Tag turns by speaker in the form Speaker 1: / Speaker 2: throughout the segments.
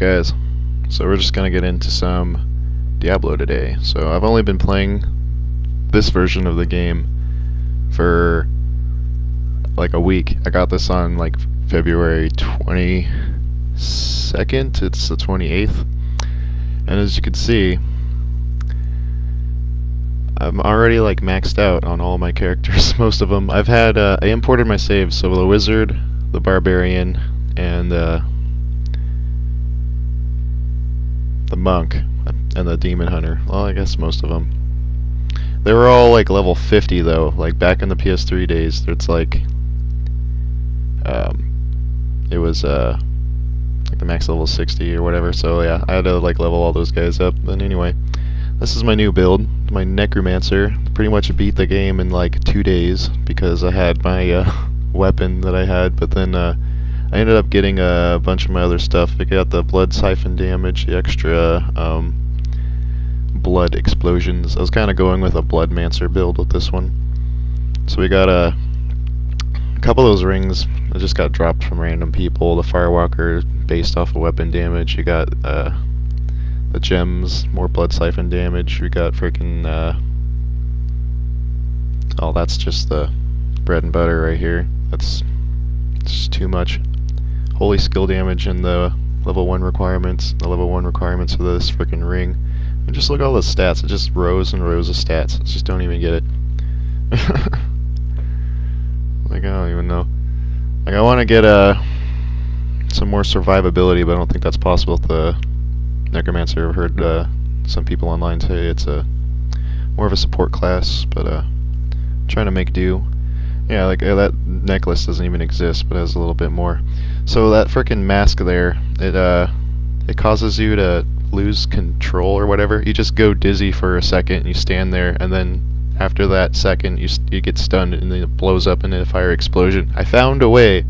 Speaker 1: guys? So we're just gonna get into some Diablo today. So I've only been playing this version of the game for like a week. I got this on like February 22nd. It's the 28th. And as you can see, I'm already like maxed out on all my characters, most of them. I imported my saves, so the wizard, the barbarian, and the monk, and the demon hunter. Well, I guess most of them. They were all like level 50 though. Like back in the PS3 days, it's like it was like the max level 60 or whatever. So yeah, I had to like level all those guys up. But anyway, this is my new build, my Necromancer. Pretty much beat the game in like 2 days because I had my weapon that I had, but then I ended up getting a bunch of my other stuff. I got the blood siphon damage, the extra blood explosions. I was kind of going with a Bloodmancer build with this one. So we got a couple of those rings that just got dropped from random people. The Firewalker based off of weapon damage. You got the gems, more blood siphon damage. We got freaking oh, that's just the bread and butter right here. That's just too much. Holy skill damage and the level 1 requirements. The level 1 requirements of this freaking ring. And just look at all the stats. It just rows and rows of stats. I just don't even get it. Like, I don't even know. Like, I want to get some more survivability, but I don't think that's possible with the Necromancer. I've heard some people online say it's more of a support class, but trying to make do. Yeah, like that necklace doesn't even exist, but it has a little bit more. So that frickin' mask there, it causes you to lose control or whatever. You just go dizzy for a second, and you stand there, and then after that second, you get stunned, and then it blows up into a fire explosion. I found a way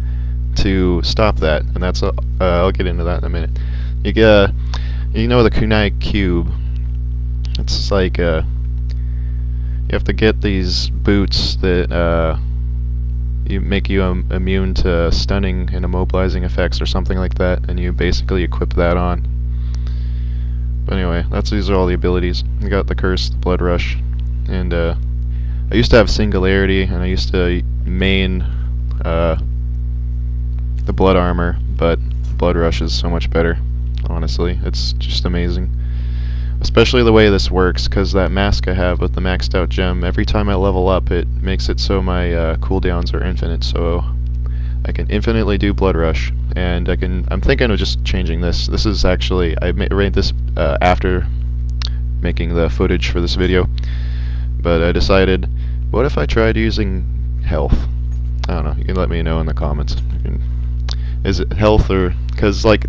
Speaker 1: to stop that, and that's I'll get into that in a minute. You get, you know, the kunai cube. It's like you have to get these boots that make you immune to stunning and immobilizing effects or something like that, and you basically equip that on. But anyway, these are all the abilities. You got the curse, the blood rush, and I used to have singularity, and I used to main the blood armor, but blood rush is so much better. Honestly, it's just amazing. Especially the way this works, because that mask I have with the maxed out gem, every time I level up, it makes it so my cooldowns are infinite, so I can infinitely do blood rush, and I'm thinking of just changing this. This is actually, I made this after making the footage for this video, but I decided, what if I tried using health? I don't know, you can let me know in the comments. Is it health or, because like,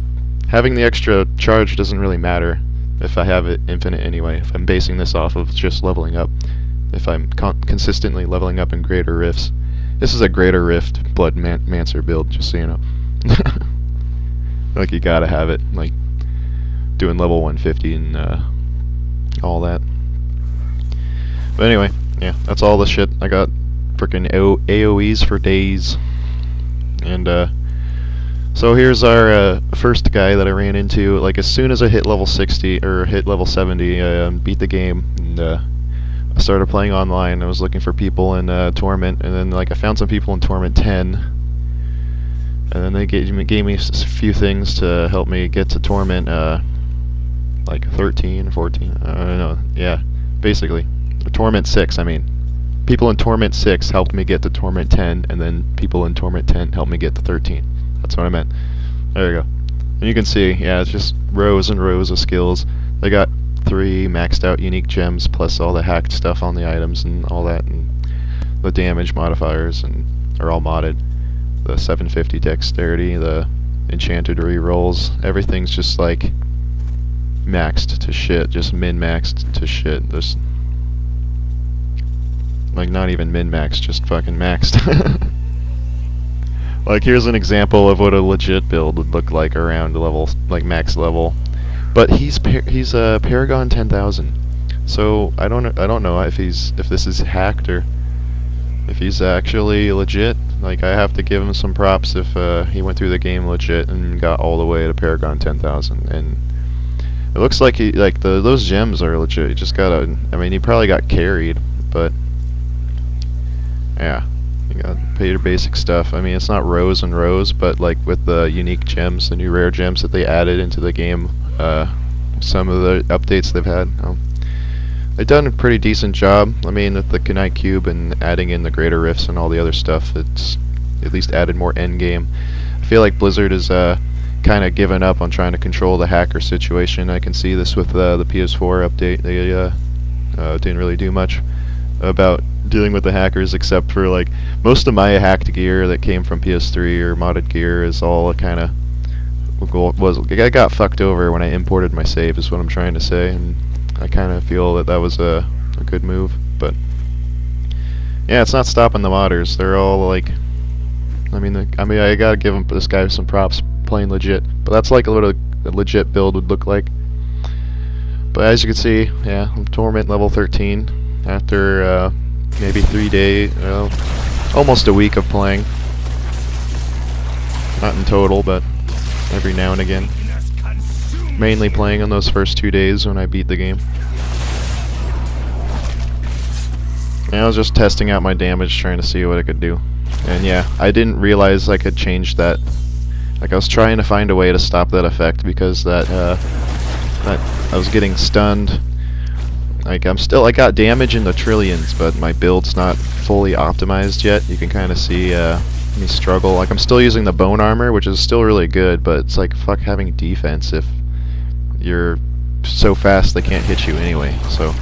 Speaker 1: having the extra charge doesn't really matter if I have it infinite anyway, if I'm basing this off of just leveling up, if I'm consistently leveling up in greater rifts. This is a greater rift Bloodmancer build, just so you know. Like, you gotta have it, like doing level 150 and all that. But anyway, yeah, that's all the shit. I got frickin' AoEs for days. And so here's our first guy that I ran into. Like, as soon as I hit level 60 or hit level 70, I beat the game, and I started playing online. I was looking for people in Torment, and then like I found some people in Torment 10, and then they gave me a few things to help me get to Torment like 13 or 14. I don't know. Yeah, basically Torment 6. I mean, people in Torment 6 helped me get to Torment 10, and then people in Torment 10 helped me get to 13. That's what I meant. There you go. And you can see, yeah, it's just rows and rows of skills. They got 3 maxed out unique gems plus all the hacked stuff on the items and all that, and the damage modifiers and are all modded. The 750 dexterity, the enchanted rerolls, everything's just like maxed to shit, just min-maxed to shit. There's like not even min-maxed, just fucking maxed. Like, here's an example of what a legit build would look like around level, like max level. But he's Paragon 10,000, so I don't know if this is hacked or if he's actually legit. Like, I have to give him some props if he went through the game legit and got all the way to Paragon 10,000. And it looks like he, like, those gems are legit. He just got a, I mean, he probably got carried, but yeah, you got pay your basic stuff. I mean, it's not rows and rows, but like with the unique gems, the new rare gems that they added into the game, some of the updates they've had. They've done a pretty decent job. I mean, with the Kunai Cube and adding in the greater rifts and all the other stuff, it's at least added more endgame. I feel like Blizzard is kind of given up on trying to control the hacker situation. I can see this with the PS4 update. They didn't really do much about dealing with the hackers, except for like most of my hacked gear that came from PS3 or modded gear is all kind of I got fucked over when I imported my save, is what I'm trying to say, and I kind of feel that was a good move. But yeah, it's not stopping the modders. They're all like, I mean I gotta give this guy some props, playing legit. But that's like what a legit build would look like. But as you can see, yeah, I'm Torment level 13 after maybe 3 days, almost a week of playing. Not in total, but every now and again. Mainly playing on those first 2 days when I beat the game. And I was just testing out my damage, trying to see what I could do. And yeah, I didn't realize I could change that. Like, I was trying to find a way to stop that effect because that I was getting stunned. Like, I got damage in the trillions, but my build's not fully optimized yet. You can kind of see me struggle. Like, I'm still using the bone armor, which is still really good, but it's like, fuck having defense if you're so fast they can't hit you anyway. So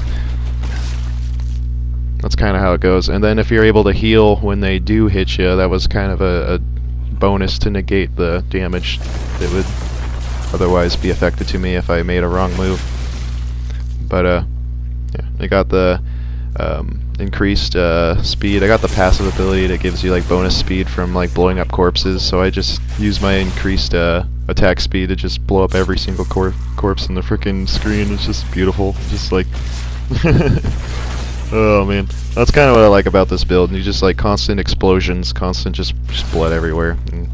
Speaker 1: that's kind of how it goes. And then if you're able to heal when they do hit you, that was kind of a bonus to negate the damage that would otherwise be affected to me if I made a wrong move. But yeah, I got the increased speed. I got the passive ability that gives you like bonus speed from like blowing up corpses, so I just use my increased attack speed to just blow up every single corpse in the frickin' screen. It's just beautiful. Just like oh man, that's kind of what I like about this build. You just like constant explosions, constant just blood everywhere. And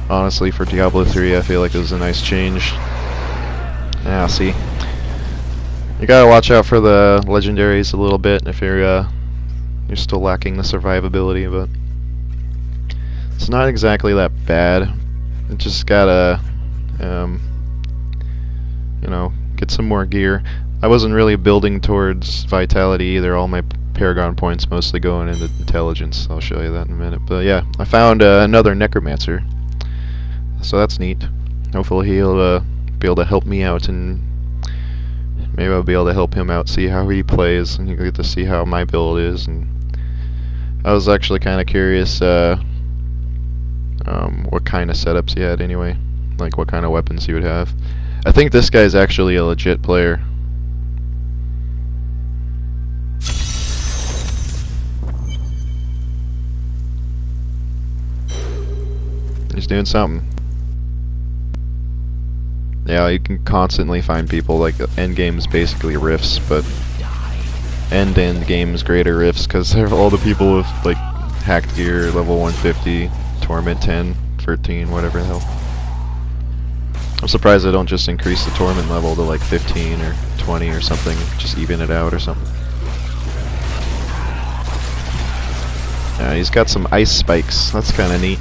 Speaker 1: honestly, for Diablo 3, I feel like it was a nice change. Yeah, see, you gotta watch out for the legendaries a little bit if you're still lacking the survivability, but it's not exactly that bad. You just gotta you know, get some more gear. I wasn't really building towards vitality either. All my Paragon points mostly going into intelligence. I'll show you that in a minute. But yeah, I found another Necromancer, so that's neat. Hopefully he'll be able to help me out, and maybe I'll be able to help him out, see how he plays, and you get to see how my build is. And I was actually kind of curious what kind of setups he had anyway, like what kind of weapons he would have. I think this guy's actually a legit player. He's doing something. Yeah, you can constantly find people, like, end game's basically rifts, but end game's greater rifts, because all the people with, like, hacked gear, level 150, torment 10, 13, whatever the hell. I'm surprised they don't just increase the torment level to, like, 15 or 20 or something, just even it out or something. Yeah, he's got some ice spikes, that's kinda neat.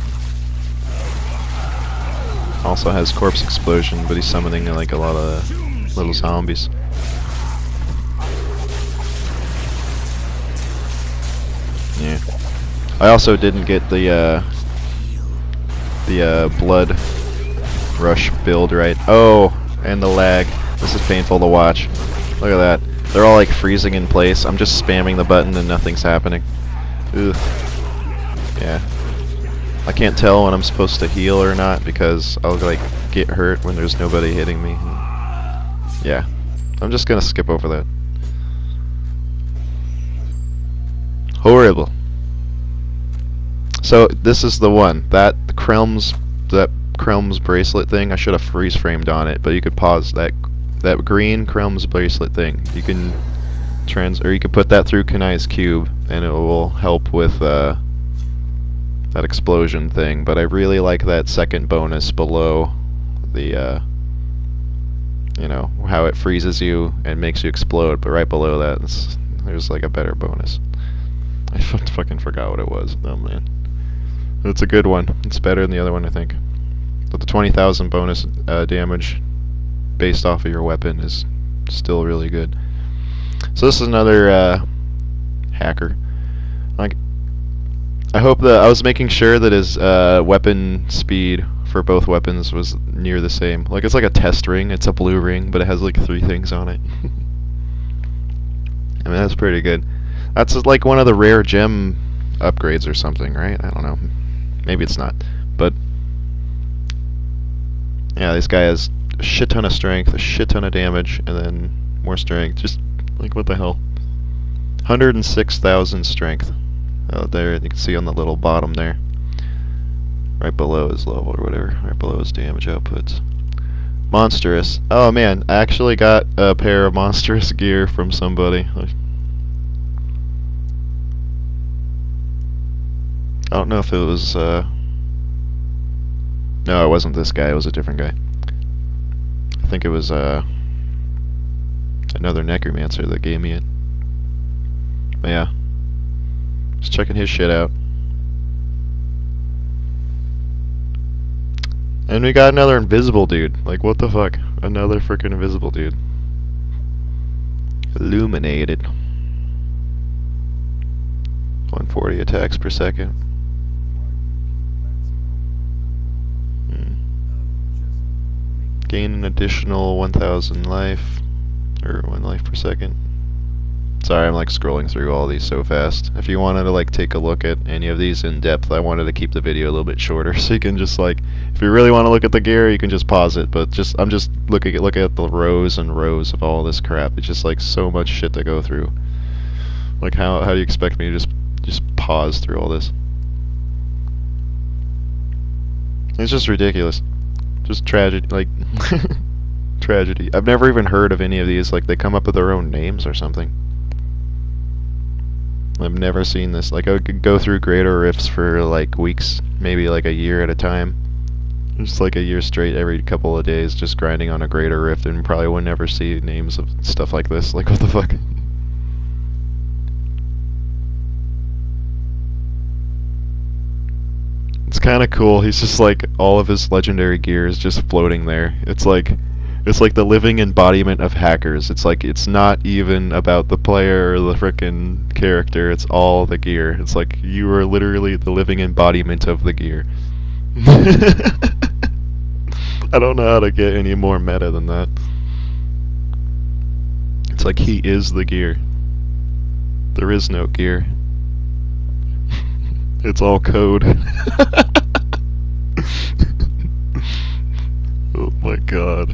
Speaker 1: Also has corpse explosion, but he's summoning like a lot of little zombies. Yeah. I also didn't get the blood rush build right. Oh, and the lag. This is painful to watch. Look at that. They're all like freezing in place. I'm just spamming the button and nothing's happening. Ugh. Yeah. I can't tell when I'm supposed to heal or not because I'll like get hurt when there's nobody hitting me. Yeah, I'm just gonna skip over that. Horrible. So this is the one, that Krell's bracelet thing. I should have freeze framed on it, but you could pause that green Krell's bracelet thing. You can you can put that through Kunai's cube, and it will help with that explosion thing, but I really like that second bonus below the, you know, how it freezes you and makes you explode, but right below that, there's like a better bonus. I fucking forgot what it was. Oh man. It's a good one. It's better than the other one, I think. But the 20,000 bonus damage based off of your weapon is still really good. So this is another hacker. Like, I hope that I was making sure that his weapon speed for both weapons was near the same. Like, it's like a test ring. It's a blue ring, but it has like 3 things on it. I mean, that's pretty good. That's like one of the rare gem upgrades or something, right? I don't know. Maybe it's not. But yeah, this guy has a shit ton of strength, a shit ton of damage, and then more strength. Just like, what the hell? 106,000 strength. Oh, there, you can see on the little bottom there. Right below his level or whatever. Right below his damage outputs. Monstrous. Oh man, I actually got a pair of monstrous gear from somebody. I don't know if it was, no, it wasn't this guy, it was a different guy. I think it was, another Necromancer that gave me it. But yeah. Just checking his shit out. And we got another invisible dude. Like, what the fuck? Another freaking invisible dude. Illuminated. 140 attacks per second. Gain an additional 1,000 life. Or 1 life per second. Sorry, I'm like scrolling through all these so fast. If you wanted to like take a look at any of these in depth, I wanted to keep the video a little bit shorter, so you can just like, if you really want to look at the gear, you can just pause it. But I'm just looking at the rows and rows of all this crap. It's just like so much shit to go through. Like how do you expect me to just pause through all this? It's just ridiculous. Just tragedy, like tragedy. I've never even heard of any of these. Like, they come up with their own names or something. I've never seen this. Like, I could go through greater rifts for like weeks, maybe like a year at a time. Just like a year straight, every couple of days, just grinding on a greater rift, and probably would never see names of stuff like this. Like, what the fuck? It's kind of cool. He's just like, all of his legendary gear is just floating there. It's like the living embodiment of hackers. It's like, it's not even about the player or the frickin' character. It's all the gear. It's like, you are literally the living embodiment of the gear. I don't know how to get any more meta than that. It's like, he is the gear. There is no gear. It's all code. Oh my god.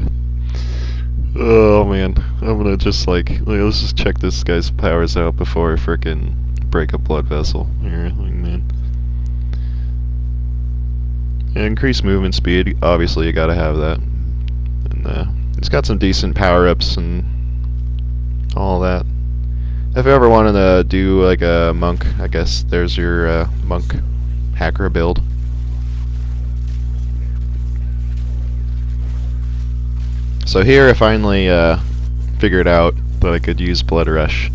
Speaker 1: Oh man, I'm gonna just like, let's just check this guy's powers out before I frickin' break a blood vessel. Here, like, man. Yeah, increased movement speed, obviously you gotta have that. And it's got some decent power-ups and all that. If you ever wanted to do like a monk, I guess there's your monk hacker build. So here I finally figured out that I could use Blood Rush.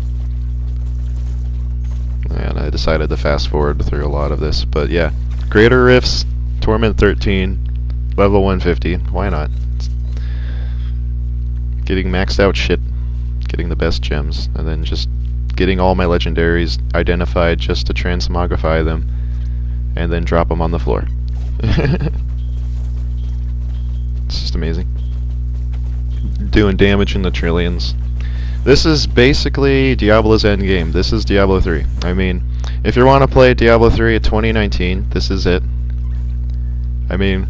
Speaker 1: And I decided to fast forward through a lot of this. But yeah, Greater Rifts, Torment 13, level 150, why not? Getting maxed out shit, getting the best gems, and then just getting all my legendaries identified just to transmogrify them, and then drop them on the floor. It's just amazing. Doing damage in the trillions. This is basically Diablo's endgame. This is Diablo 3. I mean, if you want to play Diablo 3 at 2019, this is it. I mean,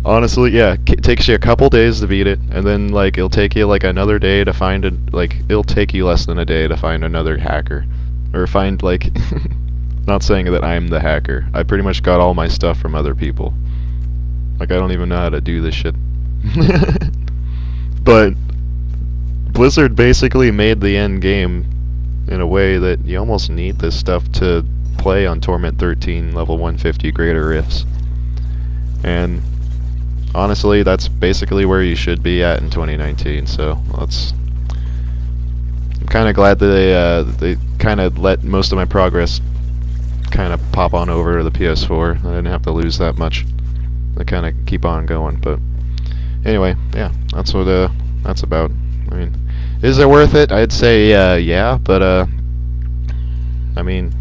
Speaker 1: honestly, yeah, it takes you a couple days to beat it, and then like it'll take you like another day to find it'll take you less than a day to find another hacker, or find like, not saying that I'm the hacker. I pretty much got all my stuff from other people. Like, I don't even know how to do this shit. But Blizzard basically made the end game in a way that you almost need this stuff to play on Torment 13 level 150 greater rifts. And honestly, that's basically where you should be at in 2019. So I'm kind of glad that they kind of let most of my progress kind of pop on over to the PS4. I didn't have to lose that much. They kind of keep on going. But anyway, yeah, that's what that's about. I mean, is it worth it? I'd say yeah, but I mean,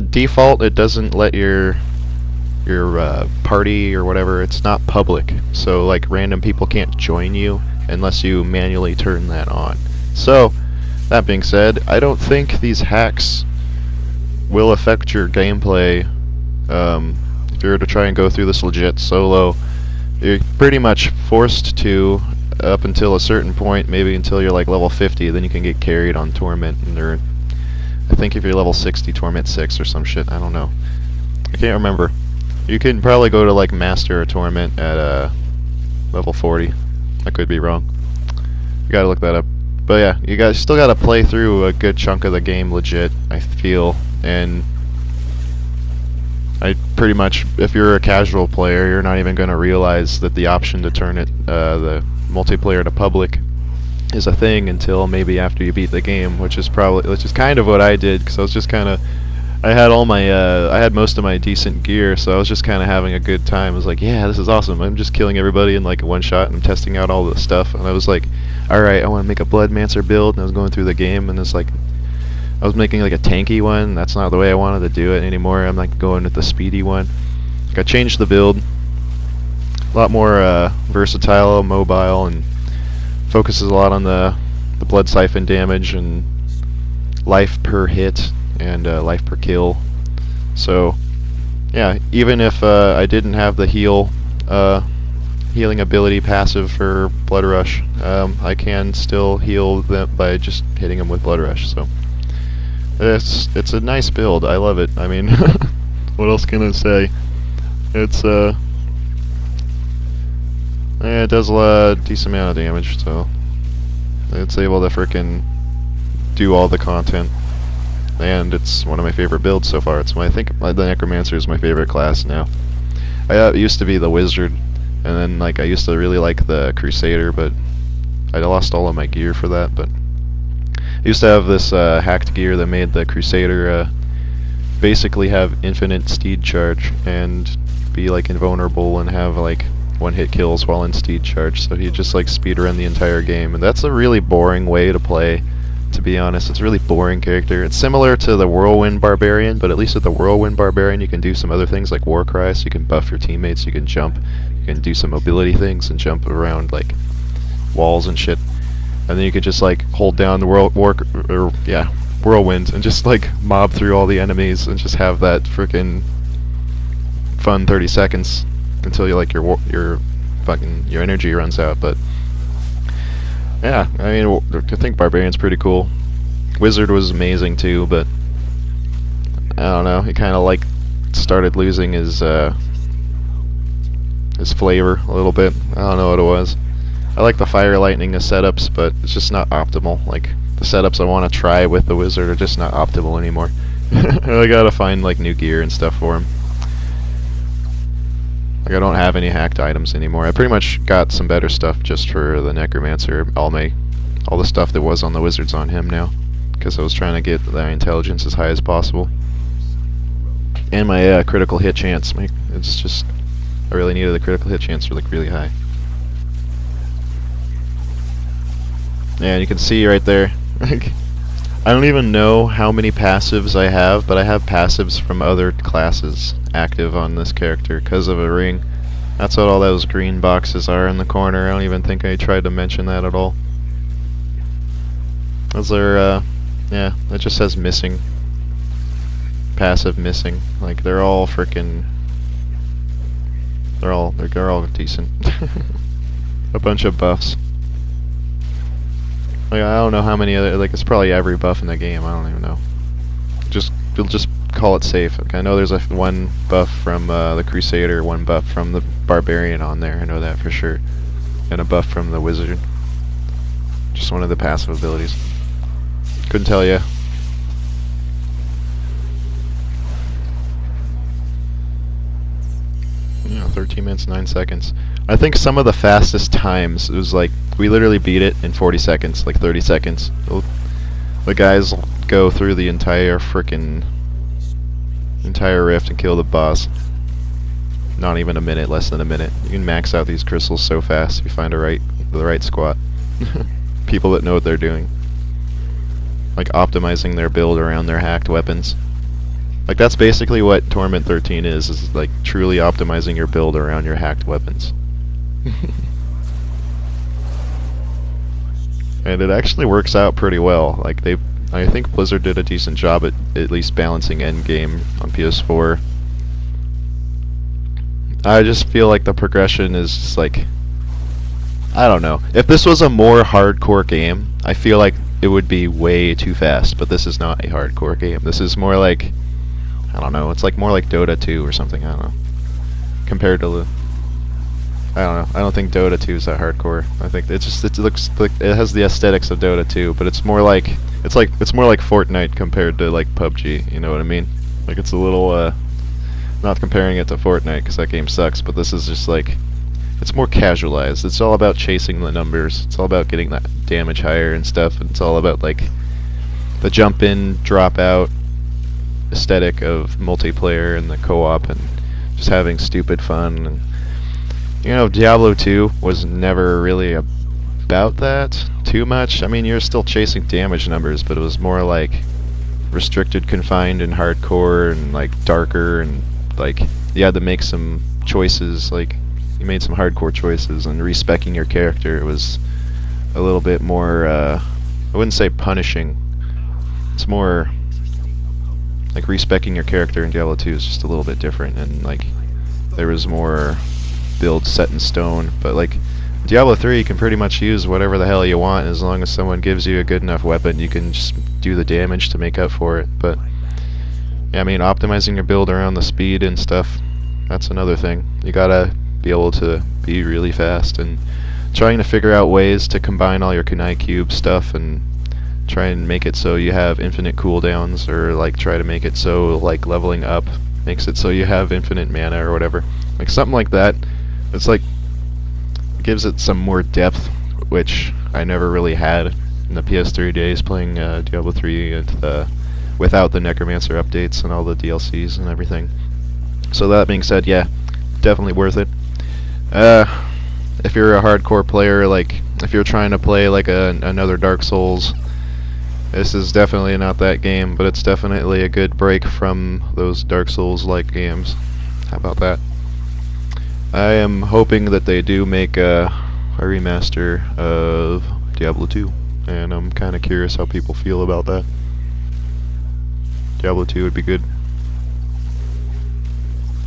Speaker 1: default it doesn't let your party or whatever, it's not public, so like random people can't join you unless you manually turn that on. So that being said, I don't think these hacks will affect your gameplay. If you were to try and go through this legit solo, you're pretty much forced to up until a certain point, maybe until you're like level 50, then you can get carried on Torment, or I think if you're level 60, Torment 6 or some shit, I don't know. I can't remember. You can probably go to like Master or Torment at level 40. I could be wrong. You gotta look that up. But yeah, you guys still gotta play through a good chunk of the game legit, I feel, and I pretty much, if you're a casual player, you're not even gonna realize that the option to turn it, the multiplayer to public is a thing until maybe after you beat the game, which is kind of what I did, because I was just kind of, I had most of my decent gear, so I was just kind of having a good time. I was like, yeah, this is awesome. I'm just killing everybody in like one shot, and I'm testing out all the stuff, and I was like, alright, I want to make a Bloodmancer build, and I was going through the game, and it's like, I was making like a tanky one. That's not the way I wanted to do it anymore. I'm like going with the speedy one. Like, I changed the build. A lot more versatile, mobile, and focuses a lot on the blood siphon damage and life per hit and life per kill. So yeah, even if I didn't have the healing ability passive for Blood Rush, I can still heal them by just hitting them with Blood Rush. So it's a nice build. I love it. I mean, what else can I say? It's yeah, it does a decent amount of damage, so it's able to frickin' do all the content, and it's one of my favorite builds so far. I think the Necromancer is my favorite class now. It used to be the Wizard, and then like I used to really like the Crusader, but I lost all of my gear for that. But I used to have this hacked gear that made the Crusader basically have infinite steed charge and be like invulnerable and have like one-hit kills while in steed charge, so he just like speedrun the entire game, and that's a really boring way to play, to be honest. It's a really boring character. It's similar to the Whirlwind Barbarian, but at least with the Whirlwind Barbarian you can do some other things like War Cry, so you can buff your teammates, you can jump, you can do some mobility things and jump around like walls and shit, and then you could just like hold down the Whirlwind and just like mob through all the enemies and just have that freaking fun 30 seconds until you like your energy runs out. But yeah, I mean, I think Barbarian's pretty cool. Wizard was amazing too, but I don't know, he kind of like started losing his flavor a little bit. I don't know what it was. I like the Fire Lightning as setups, but it's just not optimal. Like, the setups I want to try with the Wizard are just not optimal anymore. I gotta find like new gear and stuff for him. Like, I don't have any hacked items anymore. I pretty much got some better stuff just for the Necromancer. All the stuff that was on the Wizard's on him now, because I was trying to get the intelligence as high as possible. And my critical hit chance. It's just, I really needed the critical hit chance for like really high. Yeah, and you can see right there. I don't even know how many passives I have, but I have passives from other classes active on this character because of a ring. That's what all those green boxes are in the corner. I don't even think I tried to mention that at all. Those are, yeah, it just says missing. Passive missing. Like, they're all frickin'... They're all decent. A bunch of buffs. Like, I don't know how many other, like, it's probably every buff in the game, I don't even know. We'll just call it safe. Okay, I know there's one buff from the Crusader, one buff from the Barbarian on there, I know that for sure. And a buff from the Wizard. Just one of the passive abilities. Couldn't tell you. 13 minutes, 9 seconds. I think some of the fastest times, it was like, we literally beat it in 40 seconds, like 30 seconds. The guys go through the entire rift and kill the boss. Not even a minute, less than a minute. You can max out these crystals so fast if you find the right squad. People that know what they're doing. Like optimizing their build around their hacked weapons. Like that's basically what Torment 13 is like truly optimizing your build around your hacked weapons. And it actually works out pretty well. Like I think Blizzard did a decent job at least balancing endgame on PS4. I just feel like the progression is just like, I don't know. If this was a more hardcore game, I feel like it would be way too fast, but this is not a hardcore game. This is more like, I don't know, it's like more like Dota 2 or something, I don't know. Compared to, I don't know, I don't think Dota 2 is that hardcore. I think it looks like, it has the aesthetics of Dota 2, but it's more like, it's more like Fortnite compared to like PUBG, you know what I mean? Like it's a little, not comparing it to Fortnite because that game sucks, but this is just like, it's more casualized. It's all about chasing the numbers. It's all about getting that damage higher and stuff. And it's all about like the jump in, drop out aesthetic of multiplayer and the co-op and just having stupid fun. And you know, Diablo 2 was never really about that too much. I mean, you're still chasing damage numbers, but it was more like restricted, confined, and hardcore, and like darker, and like you had to make some choices. Like you made some hardcore choices, and respecking your character, it was a little bit more, I wouldn't say punishing. It's more like respecting your character in Diablo 2 is just a little bit different, and like there was more build set in stone. But like Diablo 3, you can pretty much use whatever the hell you want as long as someone gives you a good enough weapon. You can just do the damage to make up for it. But yeah, I mean, optimizing your build around the speed and stuff, that's another thing. You gotta be able to be really fast, and trying to figure out ways to combine all your kunai cube stuff and try and make it so you have infinite cooldowns, or like try to make it so like leveling up makes it so you have infinite mana or whatever. Like something like that. It's like gives it some more depth, which I never really had in the PS3 days playing Diablo 3 and without the Necromancer updates and all the DLCs and everything. So that being said, yeah, definitely worth it. If you're a hardcore player, like if you're trying to play like another Dark Souls, this is definitely not that game, but it's definitely a good break from those Dark Souls-like games. How about that? I am hoping that they do make a remaster of Diablo 2, and I'm kind of curious how people feel about that. Diablo 2 would be good.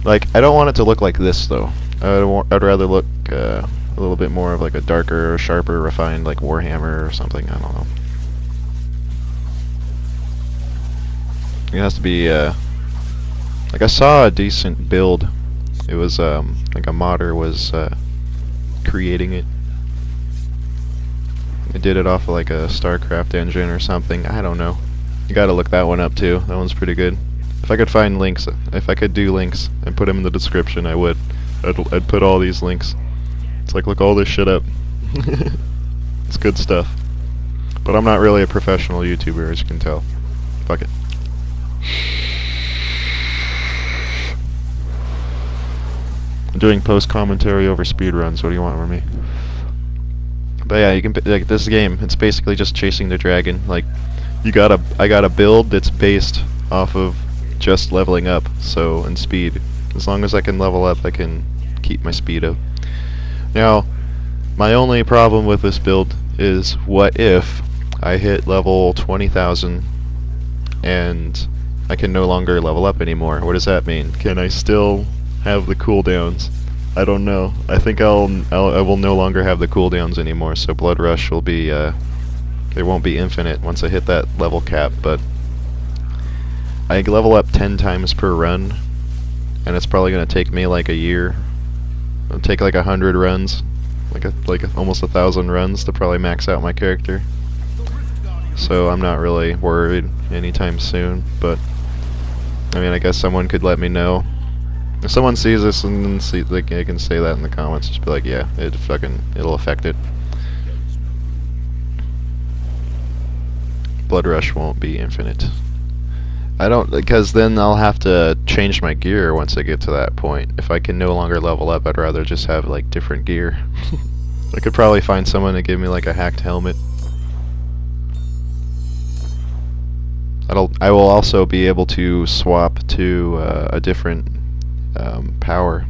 Speaker 1: Like, I don't want it to look like this, though. I'd rather look a little bit more of like a darker, sharper, refined, like Warhammer or something. I don't know. It has to be, like I saw a decent build. It was, like a modder was, creating it. It did it off of like a StarCraft engine or something. I don't know. You gotta look that one up too. That one's pretty good. If I could find links, if I could do links and put them in the description, I would. I'd put all these links. It's like, look all this shit up. It's good stuff. But I'm not really a professional YouTuber, as you can tell. Fuck it. I'm doing post commentary over speedruns. What do you want from me? But yeah, you can like this game. It's basically just chasing the dragon. Like, I got a build that's based off of just leveling up, so, and speed. As long as I can level up, I can keep my speed up. Now, my only problem with this build is, what if I hit level 20,000 and I can no longer level up anymore? What does that mean? Can I still have the cooldowns? I don't know. I think I will no longer have the cooldowns anymore, so Blood Rush will be, they won't be infinite once I hit that level cap, but I level up 10 times per run, and it's probably going to take me like a year. It'll take like 100 runs, like almost 1,000 runs to probably max out my character. So I'm not really worried anytime soon, but I mean, I guess someone could let me know If someone sees this and they can say that in the comments, just be like, yeah, it'll affect it. Blood Rush won't be infinite. I don't, because then I'll have to change my gear once I get to that point. If I can no longer level up, I'd rather just have like different gear. I could probably find someone to give me like a hacked helmet. I will also be able to swap to a different power.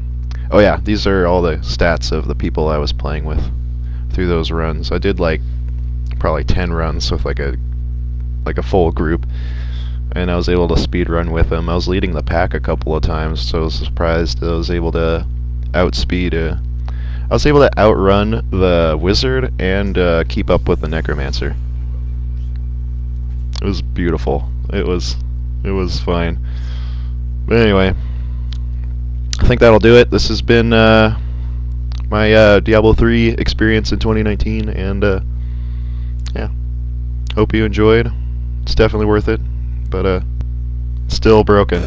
Speaker 1: Oh yeah, these are all the stats of the people I was playing with through those runs. I did like probably 10 runs with like a full group, and I was able to speed run with them. I was leading the pack a couple of times, so I was surprised that I was able to outspeed. I was able to outrun the wizard and keep up with the necromancer. It was beautiful. It was fine. But anyway, I think that'll do it. This has been my Diablo 3 experience in 2019, and yeah, hope you enjoyed. It's definitely worth it, but still broken.